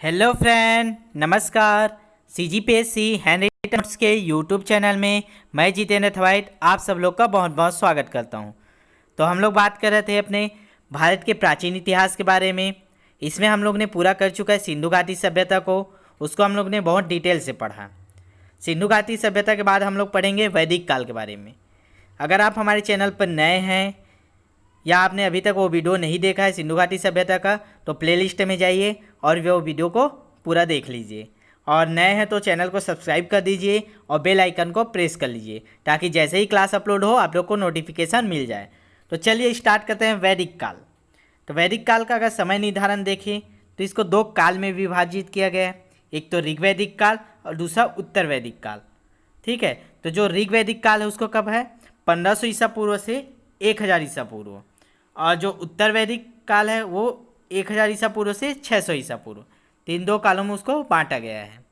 Hello friend, नमस्कार। CGPSC hand written notes के YouTube channel में मैं जितेंद्र थवाइट आप सब लोग का बहुत बहुत स्वागत करता हूं। तो हम लोग बात कर रहे थे अपने भारत के प्राचीन इतिहास के बारे में। इसमें हम लोग ने पूरा कर चुका है सिंधु घाटी सभ्यता को। उसको हम लोग ने बहुत डिटेल से पढ़ा। सिंधु घाटी सभ्यता के बाद हम लोग पढ़ेंगे वैदिक काल के बारे में। अगर आप हमारे चैनल पर नए हैं या आपने अभी तक वो वीडियो नहीं देखा है सिंधु घाटी सभ्यता का, तो प्लेलिस्ट में जाइए और वो वीडियो को पूरा देख लीजिए। और नए हैं तो चैनल को सब्सक्राइब कर दीजिए और बेल आइकन को प्रेस कर लीजिए ताकि जैसे ही क्लास अपलोड हो आप लोग को नोटिफिकेशन मिल जाए। तो चलिए स्टार्ट करते हैं वैदिक काल। तो वैदिक काल का अगर समय निर्धारण देखें तो इसको दो काल में विभाजित किया गया है। एक तो ऋग्वैदिक काल और दूसरा उत्तर वैदिक काल। ठीक है, तो जो ऋग्वैदिक काल है उसको कब है 1500 ईसा पूर्व से 1000 ईसा पूर्व, और जो उत्तर वैदिक काल है वो 1000 ईसा पूर्व से 600 ईसा पूर्व। तो इन दो कालों में उसको बांटा गया है।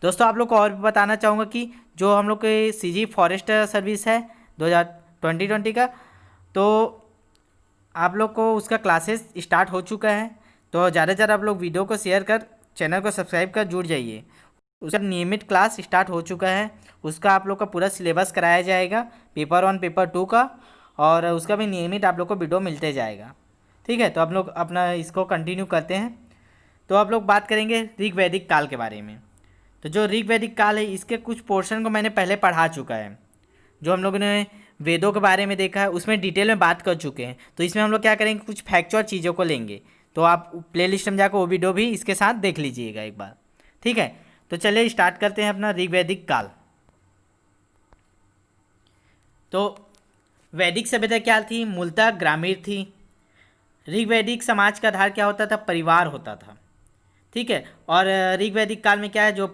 दोस्तों आप लोग को और भी बताना चाहूँगा कि जो हम लोग के CG फॉरेस्ट सर्विस है 2020 का, तो आप लोग को उसका क्लासेस स्टार्ट हो चुका है। तो ज़्यादा से ज़्यादा आप लोग वीडियो को शेयर कर चैनल को सब्सक्राइब कर जुड़ जाइए। उसका नियमित क्लास स्टार्ट हो चुका है। उसका आप लोग का पूरा सिलेबस कराया जाएगा, पेपर 1 पेपर 2 का, और उसका भी नियमित आप लोग को वीडियो मिलते जाएगा। ठीक है, तो आप लोग अपना इसको कंटिन्यू करते हैं। तो आप लोग बात करेंगे ऋग्वैदिक काल के बारे में। तो जो ऋग्वैदिक काल है इसके कुछ पोर्शन को मैंने पहले पढ़ा चुका है। जो हम लोगों ने वेदों के बारे में देखा है उसमें डिटेल में बात कर चुके हैं। तो इसमें हम लोग क्या करेंगे, कुछ फैक्चुअल चीज़ों को लेंगे। तो आप प्लेलिस्ट में जाकर वो वीडियो भी इसके साथ देख लीजिएगा एक बार। ठीक है, तो चलिए स्टार्ट करते हैं अपना ऋग्वैदिक काल। तो वैदिक सभ्यता क्या थी, मूलतः ग्रामीण थी। ऋग्वैदिक समाज का आधार क्या होता था, परिवार होता था। ठीक है, और ऋग्वैदिक काल में क्या है, जो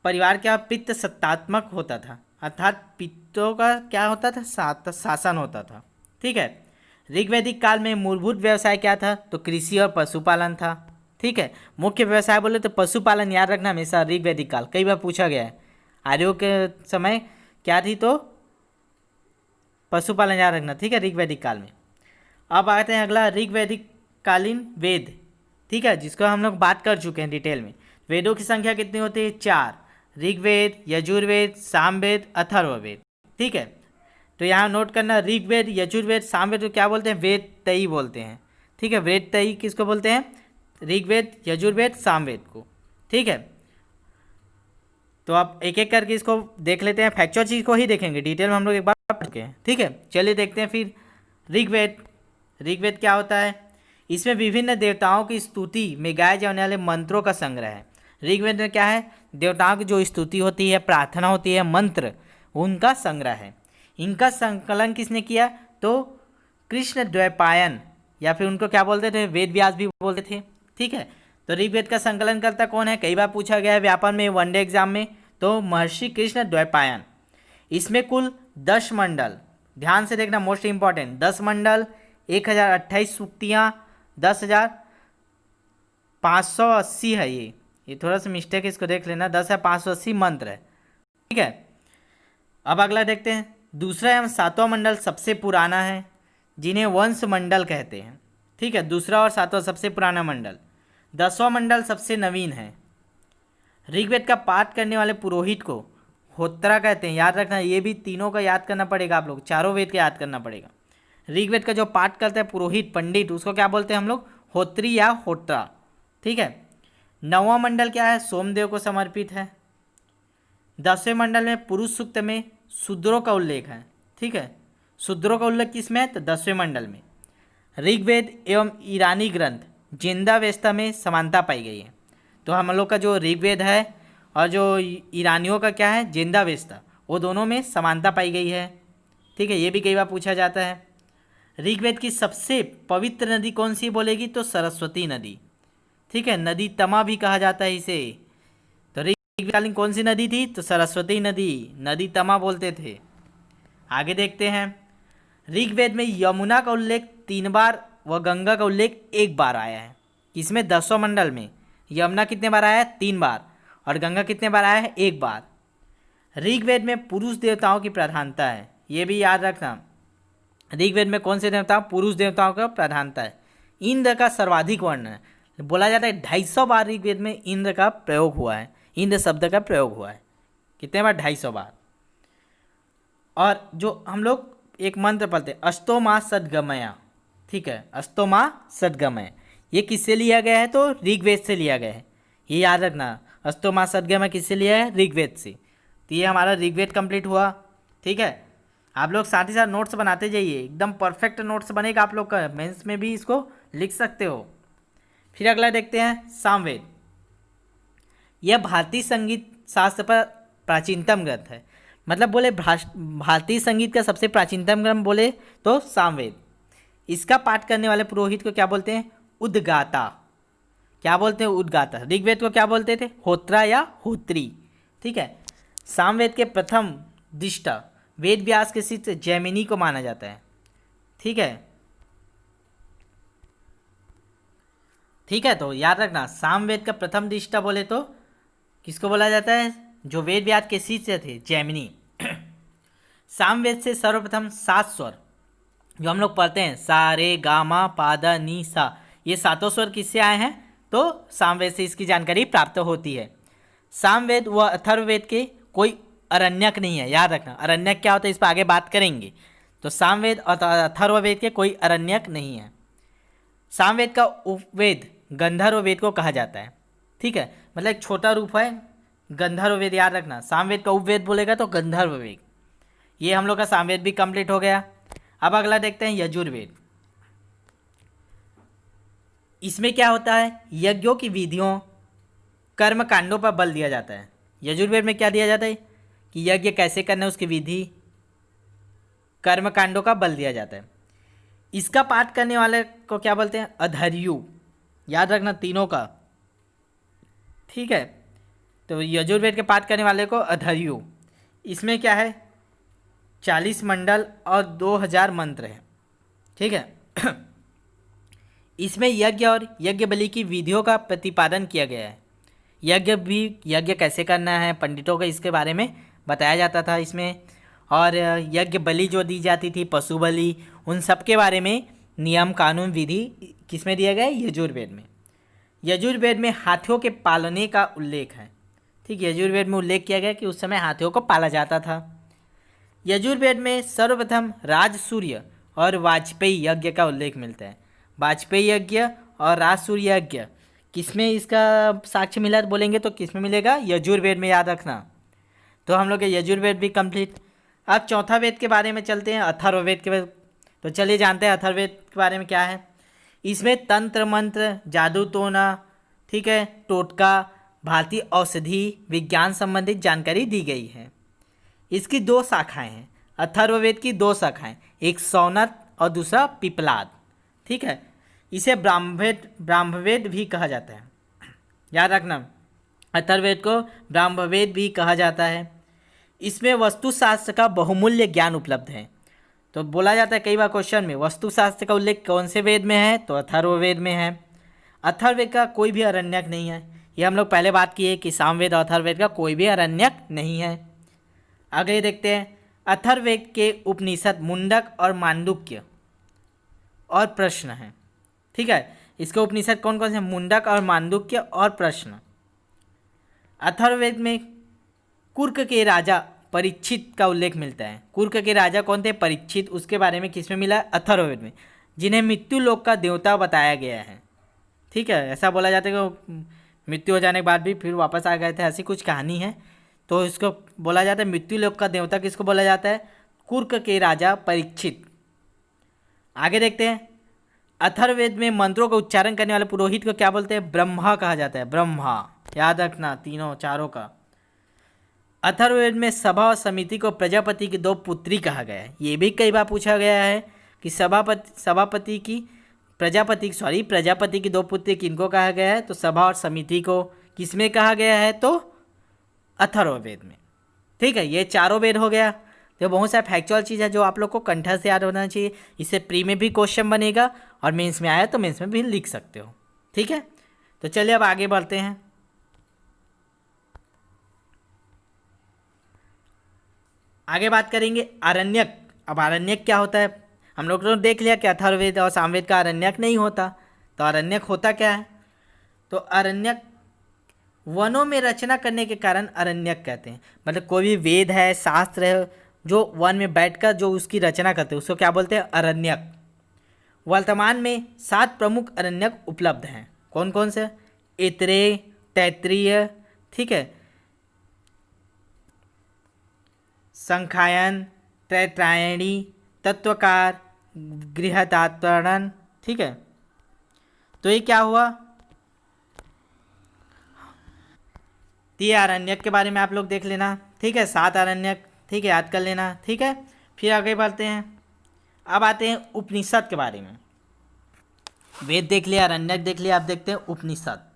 परिवार क्या पित्त सत्तात्मक होता था, अर्थात पित्तों का क्या होता था, शासन होता था। ठीक है, ऋग्वैदिक काल में मूलभूत व्यवसाय क्या था, तो कृषि और पशुपालन था। ठीक है, मुख्य व्यवसाय बोले तो पशुपालन, याद रखना हमेशा ऋग्वैदिक काल कई बार पूछा गया है। आर्यों के समय क्या थी, तो पशुपालन याद रखना। ठीक है, ऋग्वैदिक काल में। अब आते हैं अगला ऋग्वैदिक कालीन वेद। ठीक है, जिसको हम लोग बात कर चुके हैं डिटेल में। वेदों की संख्या कितनी होती है, 4। ऋग्वेद, यजुर्वेद, सामवेद, अथर्ववेद। ठीक है, तो यहाँ नोट करना, ऋग्वेद, यजुर्वेद, सामवेद को क्या बोलते हैं, वेद तई बोलते हैं। ठीक है, वेद तई किसको बोलते हैं, ऋग्वेद, यजुर्वेद, सामवेद को। ठीक है, तो आप एक एक करके इसको देख लेते हैं। फैक्चुअल चीज़ को ही देखेंगे, डिटेल में हम लोग एक बार पढ़ चुके हैं। ठीक है, चलिए देखते हैं फिर ऋग्वेद। ऋग्वेद क्या होता है, इसमें विभिन्न देवताओं की स्तुति में गाए जाने वाले मंत्रों का संग्रह है। ऋग्वेद में क्या है, देवताओं की जो स्तुति होती है, प्रार्थना होती है, मंत्र, उनका संग्रह है। इनका संकलन किसने किया, तो कृष्ण द्वैपायन, या फिर उनको क्या बोलते थे, वेद व्यास भी बोलते थे। ठीक है, तो ऋग्वेद का संकलन करता कौन है, कई बार पूछा गया है व्यापन में, वनडे एग्जाम में, तो महर्षि कृष्ण द्वैपायन। इसमें कुल 10 मंडल, ध्यान से देखना, मोस्ट इंपॉर्टेंट, 10 मंडल, 1028 सूक्तियाँ, 10,580 है। ये थोड़ा सा मिस्टेक है, इसको देख लेना, 10,580 मंत्र है। ठीक है, अब अगला देखते हैं। दूसरा एवं 7वां मंडल सबसे पुराना है, जिन्हें वंश मंडल कहते हैं। ठीक है, दूसरा और 7वां सबसे पुराना मंडल। 10वां मंडल सबसे नवीन है। ऋग्वेद का पाठ करने वाले पुरोहित को होत्रा कहते हैं, याद रखना, ये भी तीनों का याद करना पड़ेगा आप लोग, चारों वेद का याद करना पड़ेगा। ऋग्वेद का जो पाठ करता है पुरोहित, पंडित, उसको क्या बोलते हैं हम लोग, होत्री या होत्रा। ठीक है, 9वां मंडल क्या है, सोमदेव को समर्पित है। 10वें मंडल में पुरुष सूक्त में शूद्रों का उल्लेख है। ठीक है, शूद्रों का उल्लेख किस में है, तो 10वें मंडल में। ऋग्वेद एवं ईरानी ग्रंथ जिंदावेस्ता में समानता पाई गई है। तो हम लोग का जो ऋग्वेद है और जो ईरानियों का क्या है, जिंदावेस्ता, वो दोनों में समानता पाई गई है। ठीक है, ये भी कई बार पूछा जाता है। ऋग्वेद की सबसे पवित्र नदी कौन सी बोलेगी, तो सरस्वती नदी। ठीक है, नदी तमा भी कहा जाता है इसे। तो ऋग्वेदकालीन कौन सी नदी थी, तो सरस्वती नदी, नदी तमा बोलते थे। आगे देखते हैं, ऋग्वेद में यमुना का उल्लेख 3 बार व गंगा का उल्लेख 1 बार आया है। इसमें 10वां मंडल में यमुना कितने बार आया है, 3 बार, और गंगा कितने बार आया है, 1 बार। ऋग्वेद में पुरुष देवताओं की प्रधानता है, ये भी याद रखना। ऋग्वेद में कौन से देवता, पुरुष देवताओं का प्रधानता है। इंद्र का सर्वाधिक वर्णन है, बोला जाता है 250 बार ऋग्वेद में इंद्र का प्रयोग हुआ है, इंद्र शब्द का प्रयोग हुआ है। कितने बार? 250 बार। और जो हम लोग एक मंत्र पढ़ते हैं अस्तो माँ सद्गमया, ठीक है, अस्तो माँ सद्गमय, ये किससे लिया गया है? तो ऋग्वेद से लिया गया है, ये याद रखना। अस्तो माँ सद्गमय किससे लिया है? ऋग्वेद से। तो ये हमारा ऋग्वेद कंप्लीट हुआ, ठीक है। आप लोग साथ ही साथ नोट्स बनाते जाइए, एकदम परफेक्ट नोट्स बनेगा आप लोग का, मेंस में भी इसको लिख सकते हो। फिर अगला देखते हैं सामवेद। यह भारतीय संगीत शास्त्र पर प्राचीनतम ग्रंथ है। मतलब बोले भारतीय संगीत का सबसे प्राचीनतम ग्रंथ बोले तो सामवेद। इसका पाठ करने वाले पुरोहित को क्या बोलते हैं? उद्गाता। क्या बोलते हैं? उद्गाता। ऋग्वेद को क्या बोलते थे? होत्रा या होत्री, ठीक है। सामवेद के प्रथम दृष्टा वेद व्यास के शिष्य जैमिनी को माना जाता है, ठीक है। ठीक है, तो याद रखना सामवेद का प्रथम दृष्टा बोले तो किसको बोला जाता है? जो वेद व्यास के शिष्य थे, जैमिनी। सामवेद से सर्वप्रथम 7 स्वर जो हम लोग पढ़ते हैं, सा रे गा मा पा धा नी सा, ये 7 स्वर किससे आए हैं? तो सामवेद से इसकी जानकारी प्राप्त होती है। सामवेद व अथर्ववेद के कोई अरण्यक नहीं है, याद रखना। अरण्यक क्या होता है इस पर आगे बात करेंगे। तो सामवेद और अथर्ववेद के कोई अरण्यक नहीं है। सामवेद का उपवेद गंधर्व वेद को कहा जाता है, ठीक है। मतलब एक छोटा रूप है गंधर्व वेद, याद रखना। सामवेद का उपवेद बोलेगा तो गंधर्व वेद। ये हम लोग का सामवेद भी कंप्लीट हो गया। अब अगला देखते हैं यजुर्वेद। इसमें क्या होता है? यज्ञों की विधियों, कर्म कांडों पर बल दिया जाता है। यजुर्वेद में क्या दिया जाता है? कि यज्ञ कैसे करना है उसकी विधि, कर्म कांडों का बल दिया जाता है। इसका पाठ करने वाले को क्या बोलते हैं? अधर्यु। याद रखना तीनों का, ठीक है। तो यजुर्वेद के पाठ करने वाले को अधर्यु। इसमें क्या है? 40 मंडल और 2000 मंत्र हैं, ठीक है। इसमें यज्ञ और यज्ञ बलि की विधियों का प्रतिपादन किया गया है। यज्ञ कैसे करना है, पंडितों को इसके बारे में बताया जाता था इसमें। और यज्ञ बलि जो दी जाती थी, पशु बलि, उन सब के बारे में नियम कानून विधि किसमें दिया गया है? यजुर्वेद में। यजुर्वेद में हाथियों के पालने का उल्लेख है, ठीक। यजुर्वेद में उल्लेख किया गया कि उस समय हाथियों को पाला जाता था। यजुर्वेद में सर्वप्रथम राजसूर्य और वाजपेयी यज्ञ का उल्लेख मिलता है। वाजपेयी यज्ञ और राजसूर्य यज्ञ किसमें इसका साक्ष्य मिला बोलेंगे तो किसमें मिलेगा? यजुर्वेद में, याद रखना। तो हम लोग के यजुर्वेद भी कंप्लीट। अब चौथा वेद के बारे में चलते हैं, अथर्ववेद के। तो चलिए जानते हैं अथर्ववेद के बारे में क्या है। इसमें तंत्र मंत्र, जादू टोना, ठीक है, टोटका, भारतीय औषधि विज्ञान संबंधित जानकारी दी गई है। इसकी 2 शाखाएं हैं, अथर्ववेद की 2 शाखाएं, एक सौनक और दूसरा पिपलाद, ठीक है। इसे ब्राह्मवेद भी कहा जाता है, याद रखना। अथर्ववेद को ब्राह्मवेद भी कहा जाता है। इसमें वस्तुशास्त्र का बहुमूल्य ज्ञान उपलब्ध है। तो बोला जाता है कई बार क्वेश्चन में, वस्तुशास्त्र का उल्लेख कौन से वेद में है? तो अथर्ववेद में है। अथर्ववेद का कोई भी अरण्यक नहीं है। ये हम लोग पहले बात किए कि सामवेद और अथर्ववेद का कोई भी अरण्यक नहीं है। आगे देखते हैं, अथर्ववेद के उपनिषद मुंडक और मांडुक्य और प्रश्न हैं, ठीक है। इसके उपनिषद कौन कौन से? मुंडक और मांडुक्य और प्रश्न। अथर्ववेद में कुर्क के राजा परीक्षित का उल्लेख मिलता है। कुर्क के राजा कौन थे? परीक्षित। उसके बारे में किसमें मिला? अथर्ववेद में, जिन्हें मृत्यु लोक का देवता बताया गया है, ठीक है। ऐसा बोला जाता है कि मृत्यु हो जाने के बाद भी फिर वापस आ गए थे, ऐसी कुछ कहानी है। तो इसको बोला जाता है मृत्यु लोक का देवता किसको बोला जाता है? कुर्क के राजा परीक्षित। आगे देखते हैं, अथर्ववेद में मंत्रों का उच्चारण करने वाले पुरोहित को क्या बोलते हैं? ब्रह्मा कहा जाता है, ब्रह्मा, याद रखना तीनों चारों का। अथर्ववेद में सभा और समिति को प्रजापति की 2 पुत्री कहा गया है। ये भी कई बार पूछा गया है कि प्रजापति की 2 पुत्री किनको कहा गया है? तो सभा और समिति को किसमें कहा गया है? तो अथर्ववेद में, ठीक है। ये चारों वेद हो गया। तो बहुत सारा फैक्चुअल चीज़ है जो आप लोग को कंठा से याद होना चाहिए। इससे प्री में भी क्वेश्चन बनेगा और मेंस में आया तो मेंस में भी लिख सकते हो, ठीक है। तो चलिए अब आगे बढ़ते हैं। आगे बात करेंगे आरण्यक। अब आरण्यक क्या होता है? हम लोग ने देख लिया कि अथर्ववेद और सामवेद का आरण्यक नहीं होता। तो आरण्यक होता क्या है? तो अरण्यक वनों में रचना करने के कारण अरण्यक कहते हैं। मतलब कोई भी वेद है, शास्त्र है, जो वन में बैठकर जो उसकी रचना करते हैं उसको क्या बोलते हैं? अरण्यक। वर्तमान में 7 प्रमुख अरण्यक उपलब्ध हैं। कौन कौन से? ऐतरेय, तैत्तिरीय, ठीक है, संखायन, त्रैत्रायणी, तत्वकार, गृहदात्रण, ठीक है। तो ये क्या हुआ? ये अरण्यक के बारे में आप लोग देख लेना, ठीक है। 7 अरण्यक, ठीक है, याद कर लेना, ठीक है। फिर आगे बढ़ते हैं। अब आते हैं उपनिषद के बारे में। वेद देख लिया, अरण्यक देख लिया, अब देखते हैं उपनिषद।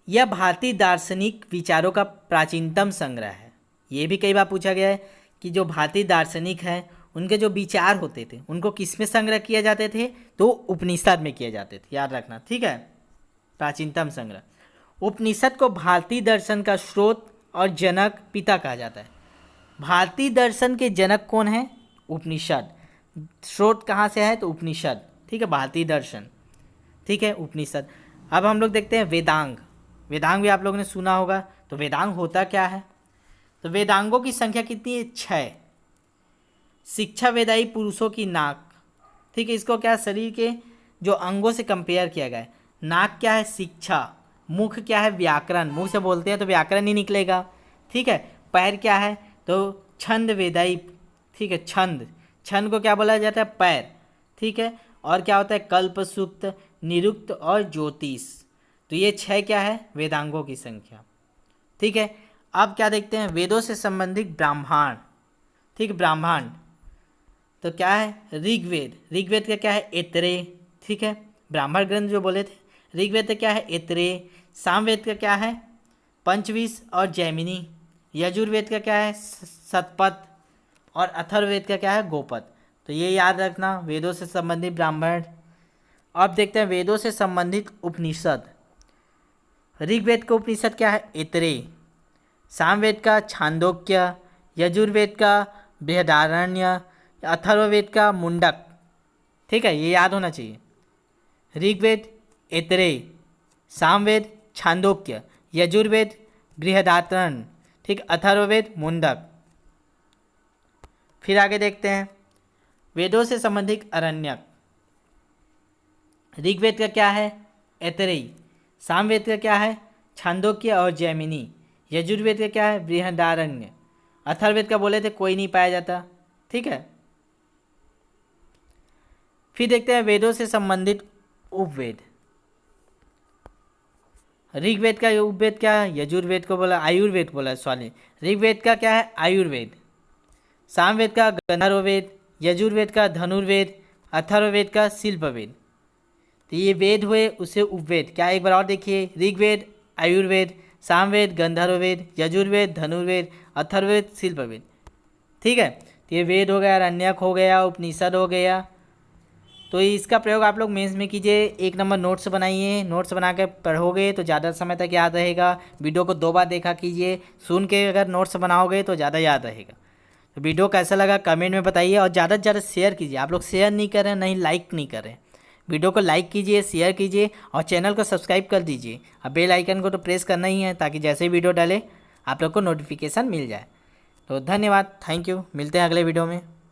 यह भारतीय दार्शनिक विचारों का प्राचीनतम संग्रह है। ये भी कई बार पूछा गया है कि जो भारतीय दार्शनिक हैं उनके जो विचार होते थे उनको किस में संग्रह किए जाते थे? तो उपनिषद में किए जाते थे, याद रखना, ठीक है। प्राचीनतम संग्रह। उपनिषद को भारतीय दर्शन का स्रोत और जनक, पिता कहा जाता है। भारतीय दर्शन के जनक कौन है? उपनिषद। स्रोत कहाँ से है? तो उपनिषद, ठीक है, भारतीय दर्शन, ठीक है, उपनिषद। अब हम लोग देखते हैं वेदांग। वेदांग भी आप लोगों ने सुना होगा। तो वेदांग होता क्या है? तो वेदांगों की संख्या कितनी है? 6। शिक्षा वेदाई पुरुषों की नाक, ठीक है, इसको क्या शरीर के जो अंगों से कंपेयर किया गया है। नाक क्या है? शिक्षा। मुख क्या है? व्याकरण, मुंह से बोलते हैं तो व्याकरण ही निकलेगा, ठीक है। पैर क्या है? तो छंद वेदाई, ठीक है, छंद। छंद को क्या बोला जाता है? पैर, ठीक है। और क्या होता है? कल्प सूक्त, निरुक्त और ज्योतिष। तो ये 6 क्या है? वेदांगों की संख्या, ठीक है। अब क्या देखते हैं? वेदों से संबंधित ब्राह्मण, ठीक, ब्राह्मण। तो क्या है? ऋग्वेद। ऋग्वेद का क्या है? ऐतरेय, ठीक है, ब्राह्मण ग्रंथ जो बोले थे। ऋग्वेद का क्या है? ऐतरेय। सामवेद का क्या है? पंचविंश और जैमिनी। यजुर्वेद का क्या है? शतपथ। और अथर्ववेद का क्या है? गोपद। तो ये याद रखना, वेदों से संबंधित ब्राह्मण। अब देखते हैं वेदों से संबंधित उपनिषद। ऋग्वेद का उपनिषद क्या है? ऐतरेय। सामवेद का छांदोग्य, यजुर्वेद का बृहदारण्य, अथर्ववेद का मुंडक, ठीक है, ये याद होना चाहिए। ऋग्वेद ऐतरेय, सामवेद छांदोग्य, यजुर्वेद बृहदारण्य, ठीक, अथर्ववेद मुंडक। फिर आगे देखते हैं वेदों से संबंधित अरण्यक। ऋग्वेद का क्या है? ऐतरेय। सामवेद का क्या है? छांदोग्य और जैमिनी। यजुर्वेद का क्या है? बृहदारण्य। अथर्ववेद का बोले थे कोई नहीं पाया जाता, ठीक है। फिर देखते हैं वेदों से संबंधित उपवेद। ऋग्वेद का उपवेद क्या है? यजुर्वेद को बोला, आयुर्वेद बोला, सॉरी। ऋग्वेद का क्या है? आयुर्वेद। सामवेद का गंधर्ववेद, यजुर्वेद का धनुर्वेद, अथर्ववेद का शिल्पवेद। तो ये वेद हुए, उसे उपवेद। क्या एक बार और देखिए? ऋग्वेद, आयुर्वेद, सामवेद, गंधर्ववेद, यजुर्वेद, धनुर्वेद, अथर्ववेद, शिल्पवेद, ठीक है। तो ये वेद हो गया, अरण्यक हो गया, उपनिषद हो गया। तो इसका प्रयोग आप लोग मेंस में कीजिए। 1 नंबर नोट्स बनाइए, नोट्स बना के पढ़ोगे तो ज़्यादा समय तक याद रहेगा। वीडियो को 2 बार देखा कीजिए, सुन के अगर नोट्स बनाओगे तो ज़्यादा याद रहेगा। तो वीडियो कैसा लगा कमेंट में बताइए, और ज़्यादा से ज़्यादा शेयर कीजिए। आप लोग शेयर नहीं कर रहे हैं, नहीं लाइक नहीं कर रहे हैं। वीडियो को लाइक कीजिए, शेयर कीजिए और चैनल को सब्सक्राइब कर दीजिए। अब बेल आइकन को तो प्रेस करना ही है, ताकि जैसे ही वीडियो डाले आप लोग को नोटिफिकेशन मिल जाए। तो धन्यवाद, थैंक यू, मिलते हैं अगले वीडियो में।